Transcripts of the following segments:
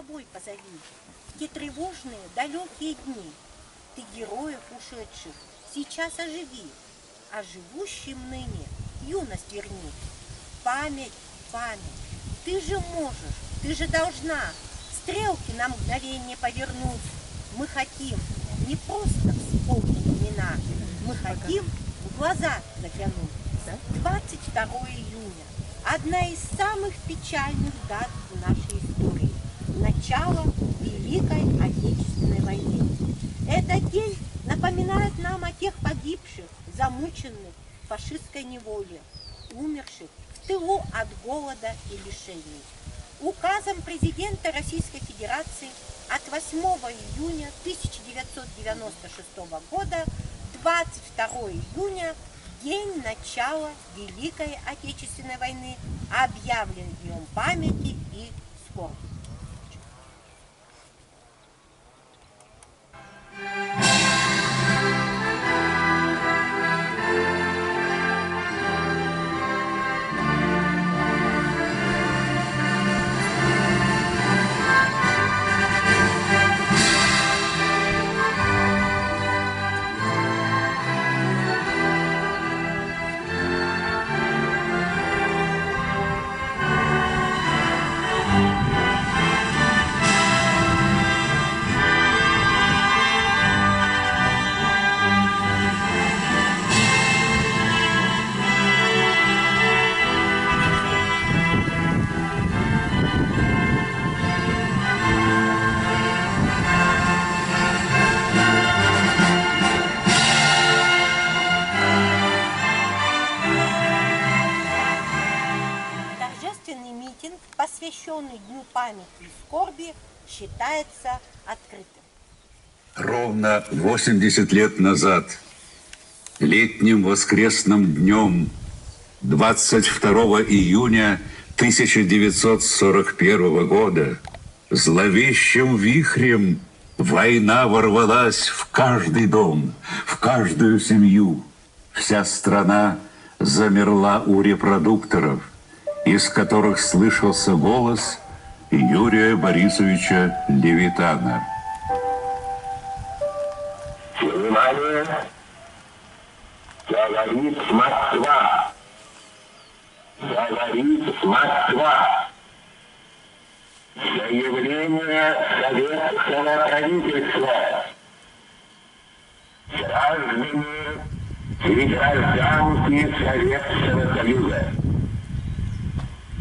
собой позови. Те тревожные, далекие дни. Ты героев ушедших сейчас оживи, а живущим ныне юность верни. Память, память, ты же можешь, ты же должна стрелки на мгновение повернуть. Мы хотим не просто вспомнить имена, мы хотим в глаза заглянуть. 22 июня – одна из самых печальных дат в нашей истории. Начало Великой Отечественной войны. Этот день напоминает нам о тех погибших, замученных в фашистской неволе, умерших в тылу от голода и лишений. Указом президента Российской Федерации от 8 июня 1996 года 22 июня день начала Великой Отечественной войны объявлен днем памяти и скорби. Посвященный Дню памяти и скорби, считается открытым. Ровно 80 лет назад, летним воскресным днем, 22 июня 1941 года, зловещим вихрем война ворвалась в каждый дом, в каждую семью. Вся страна замерла у репродукторов, из которых слышался голос Юрия Борисовича Левитана. Внимание! Говорит Москва! Говорит Москва! Заявление советского правительства. Граждане и гражданки Советского Союза.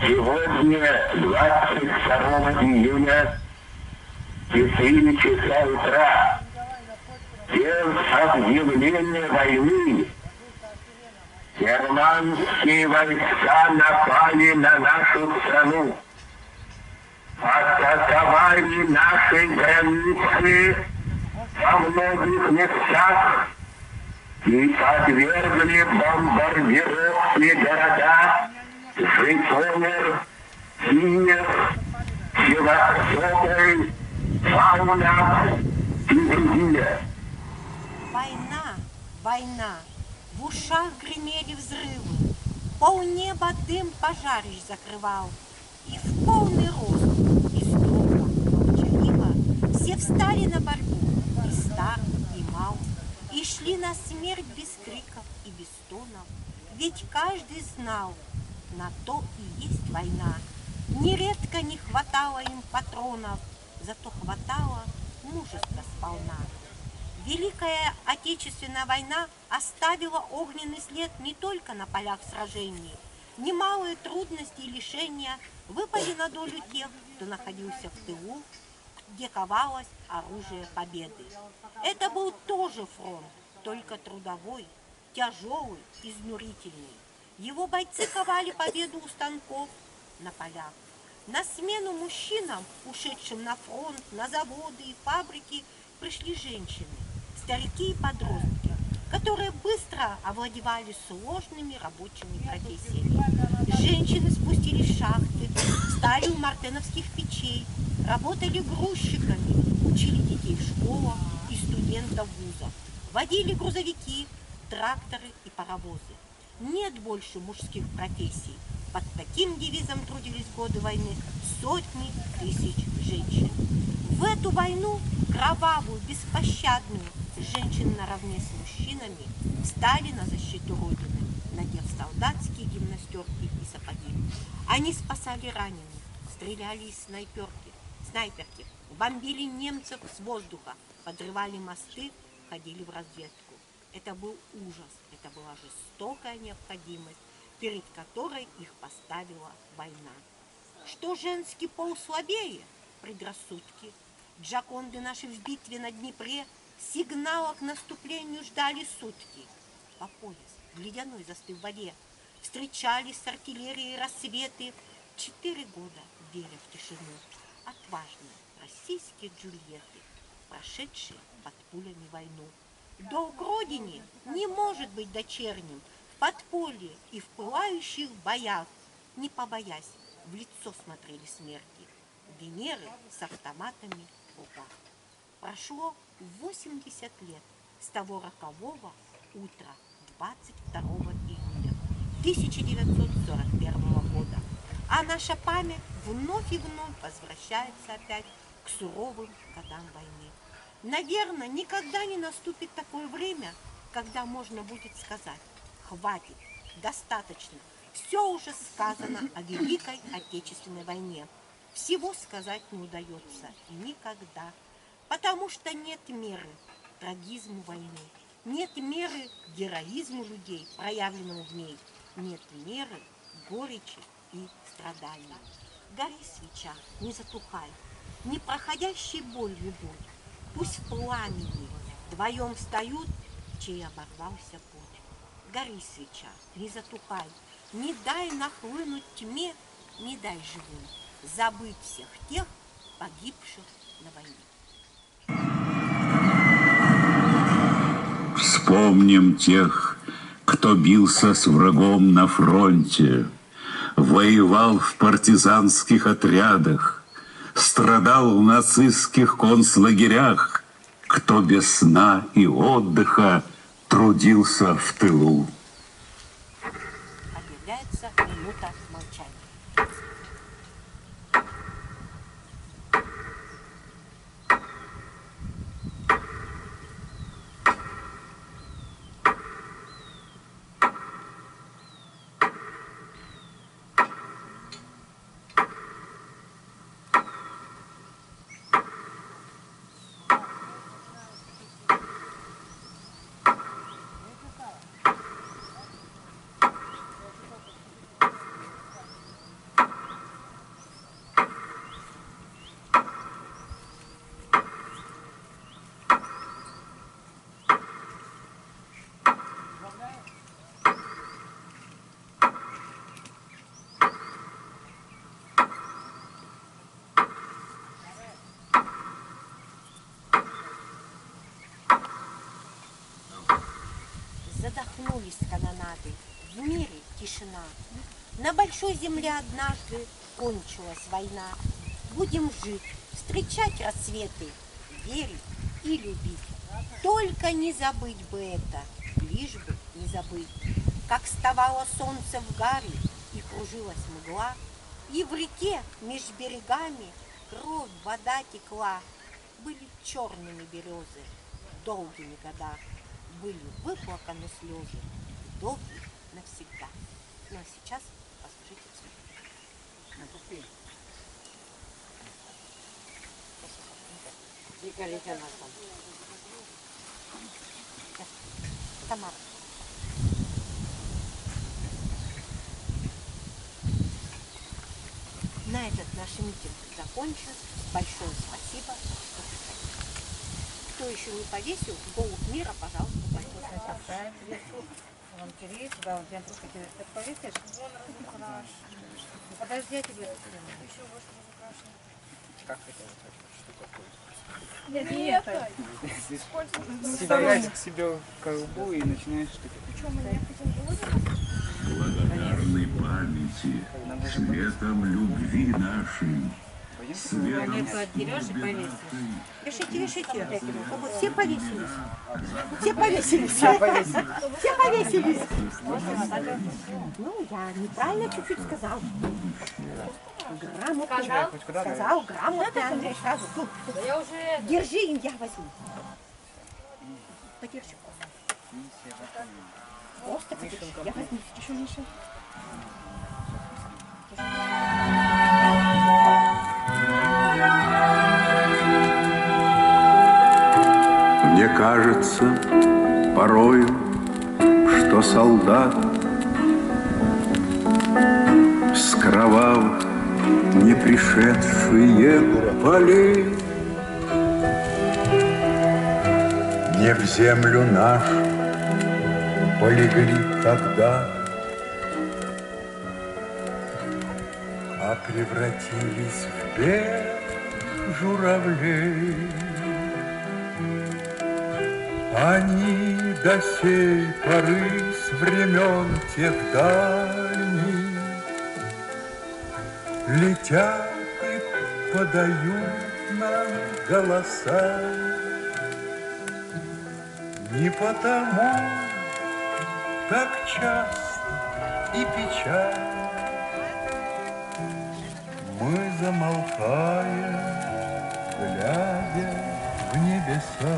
Сегодня, 22 июня, в 4 часа утра, без объявления войны, германские войска напали на нашу страну, атаковали наши границы во многих местах и подвергли бомбардировке города Житомир, Киев, Севастополь, Фауна и другие. Война, война. В ушах гремели взрывы. Полнеба дым пожарищ закрывал. И в полный рост, и строго, молчаливо все встали на борьбу, и стар, и мал, и шли на смерть без криков и без стонов. Ведь каждый знал, на то и есть война. Нередко не хватало им патронов, зато хватало мужества сполна. Великая Отечественная война оставила огненный след не только на полях сражений. Немалые трудности и лишения выпали на долю тех, кто находился в тылу, где ковалось оружие победы. Это был тоже фронт, только трудовой, тяжелый, изнурительный. Его бойцы ковали победу у станков на полях. На смену мужчинам, ушедшим на фронт, на заводы и фабрики, пришли женщины, старики и подростки, которые быстро овладевали сложными рабочими профессиями. Женщины спустились в шахты, стали у мартеновских печей, работали грузчиками, учили детей в школах и студентов вузов, водили грузовики, тракторы и паровозы. Нет больше мужских профессий. Под таким девизом трудились в годы войны сотни тысяч женщин. В эту войну, кровавую, беспощадную, женщины наравне с мужчинами встали на защиту Родины, надев солдатские гимнастерки и сапоги. Они спасали раненых, стреляли из снайперки, бомбили немцев с воздуха, подрывали мосты, ходили в разведку. Это был ужас, это была жестокая необходимость, перед которой их поставила война. Что женский пол слабее? Предрассудки. Джаконды наши в битве на Днепре сигнала к наступлению ждали сутки. По пояс, в ледяной застыв в воде, встречались с артиллерией рассветы. 4 года веря в тишину. Отважные российские Джульетты, прошедшие под пулями войну. Долг Родине не может быть дочерним. В подполье и в пылающих боях, не побоясь, в лицо смотрели смерти Венеры с автоматами в руках. Прошло 80 лет с того рокового утра 22 июля 1941 года. А наша память вновь и вновь возвращается опять к суровым годам войны. Наверное, никогда не наступит такое время, когда можно будет сказать: хватит, достаточно, все уже сказано о Великой Отечественной войне. Всего сказать не удается никогда, потому что нет меры трагизму войны, нет меры героизму людей, проявленному в ней, нет меры горечи и страданий. Гори свеча, не затухай, не проходящей болью будь, пусть в пламени вдвоем встают, чей оборвался путь. Гори свеча, не затухай, не дай нахлынуть тьме, не дай живым забыть всех тех, погибших на войне. Вспомним тех, кто бился с врагом на фронте, воевал в партизанских отрядах, страдал в нацистских концлагерях, кто без сна и отдыха трудился в тылу. Объявляется минута молчания. Задохнулись канонады, в мире тишина. На большой земле однажды кончилась война. Будем жить, встречать рассветы, верить и любить. Только не забыть бы это, лишь бы не забыть. Как вставало солнце в гаре и кружилась мгла, и в реке меж берегами кровь, вода текла. Были черными березы долгими года, были выплаканы слезы, долгие навсегда. Ну а сейчас послушайте цветы. Вика, нас там. Тамара. На этот наш митинг закончен. Большое спасибо. Кто еще не повесил, голубь мира, пожалуйста, повесил. Повесишь? Подожди, я тебе еще больше закрашено. Как это штука Нет. Вставляешь к себе в колбу и начинаешь штуки. Благодарной памяти, светом любви нашей, Отдерешь и повесишь. Вешайте, вешайте. Вот все повесились. Все повесились. Все повесились. Ну, я неправильно чуть-чуть сказал. Грамотно. Сказал, грамотно, Андрей, сразу. Держи, я возьму. Подержи. Просто подержи. Я возьму. Еще Миша. Мне кажется порою, что солдат с кровавых не пришедшие полей не в землю нашу полегли тогда, а превратились в белых журавлей. Они до сей поры с времен тех дальних летят и подают нам голоса. Не потому так часто и печально мы замолкаем, глядя в небеса.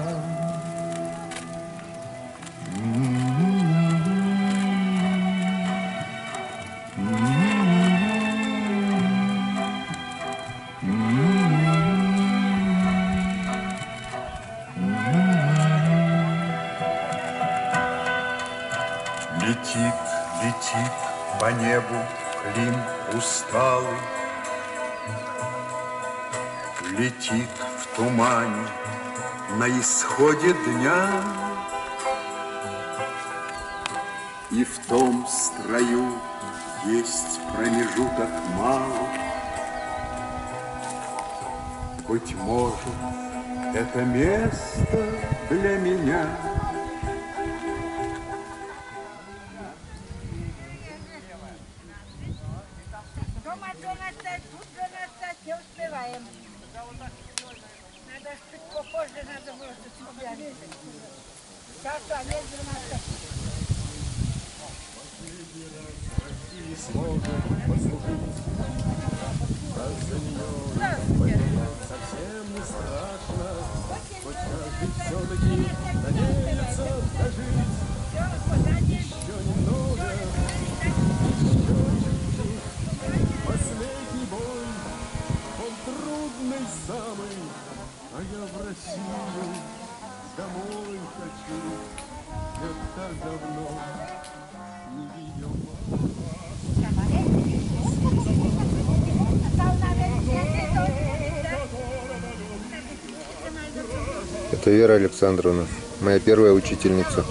Летит по небу клин усталый, летит в тумане на исходе дня, и в том строю есть промежуток малый. Быть может, это место для меня. Не успеваем. Надо чуть попозже, надо было чуть. Сейчас, ездим на совсем не страшно, хоть каждый все-таки надеется дожить еще немного, еще чуть-чуть. Последний бой, он трудный самый, а я в Россию домой хочу. Я так давно не видел. Это Вера Александровна, моя первая учительница.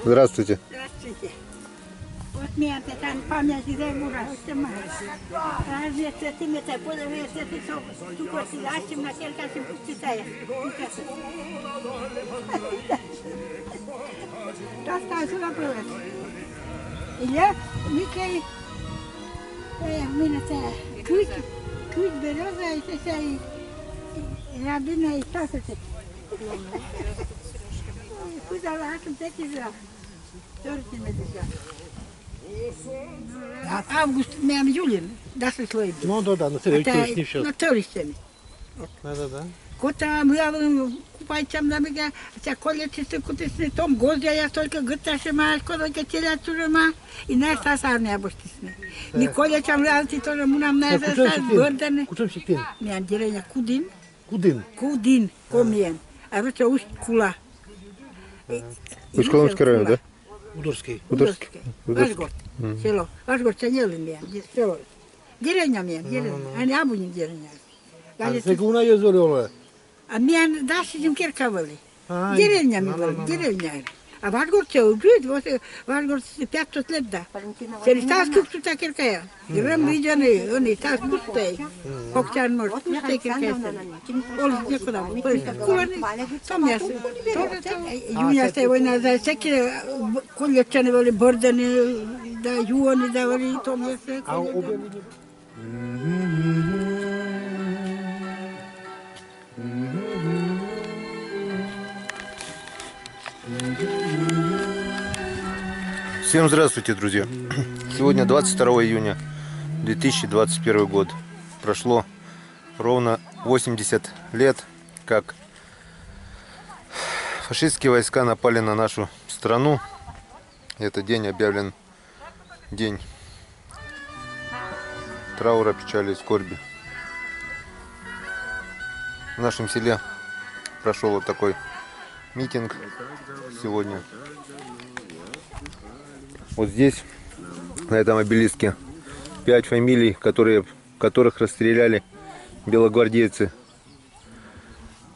Здравствуйте. Здравствуйте. Вот мне это память Займура, разве ты мне это подавишь, ты что, только сидящим на телкасим пуститая. Рассказывала было. И я, Микей, Куть береза и все и рабина и тасочек. Куда лаком такие же. Торти Август, мям Юлин, да, слой. Ну да, на целый не счет. На целый. Да. Кота мы купаем на меня, хотя колется кутисный том гозя я только гыташе мать, когда терять чужема и на сасарне обостисны. Николя чем realti тоже мы нам на это борданы. Кучом сектин. Не андерения Кудин. Кудин. Комien. А вот уж Кула. Ушколомский район, да? Удорский. Вашгород. Село. Вашгород сенелин меня. Село. Деревня меня. А не абунин деревня. А сегуна ее звали? А меня дальше им кирковали. Деревня ми была, деревня. А Вашгород се убьют, вот Вашгород 500 лет да. Через таску туда киркая. Грам видены, они тас пустые. Покчан может, пустые киркая. Оль некуда. Куланы, там я тоже там. Юня се война за всякие колечаны были борданы. да, юани давали, то мне все. А обе Всем здравствуйте, друзья! Сегодня 22 июня 2021 год. Прошло ровно 80 лет, как фашистские войска напали на нашу страну. Этот день объявлен день траура, печали и скорби. В нашем селе прошел вот такой митинг сегодня. Вот здесь, на этом обелиске, 5 фамилий, которых расстреляли белогвардейцы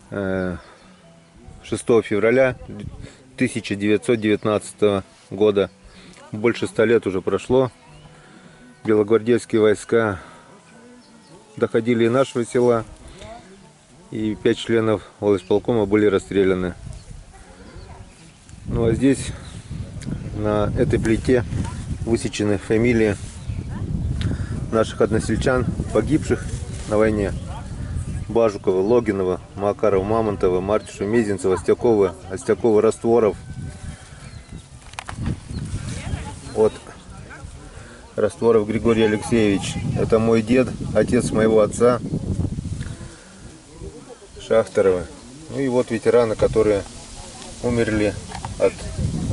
6 февраля 1919 года. Больше 100 лет уже прошло. Белогвардейские войска доходили и нашего села, и 5 членов волисполкома были расстреляны. Ну а здесь, на этой плите, высечены фамилии наших односельчан, погибших на войне: Бажукова, Логинова, Макарова, Мамонтова, Мартиша, Мезенцева, Остякова, Растворов. Вот Растворов Григорий Алексеевич. Это мой дед, отец моего отца, Шахтерова. Ну и вот ветераны, которые умерли от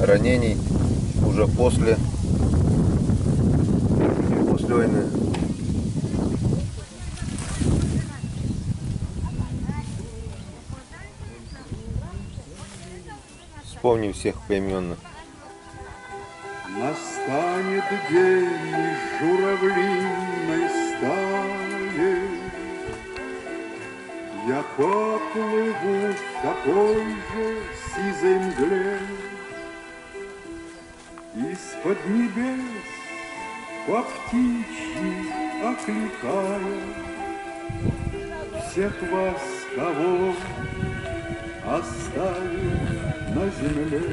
ранений уже после войны. Вспомним всех поименно. Настанет день из журавлиной стаи, я поплыву в такой же сизой мгле, из-под небес по птичьи окликая всех вас, кого оставил на земле.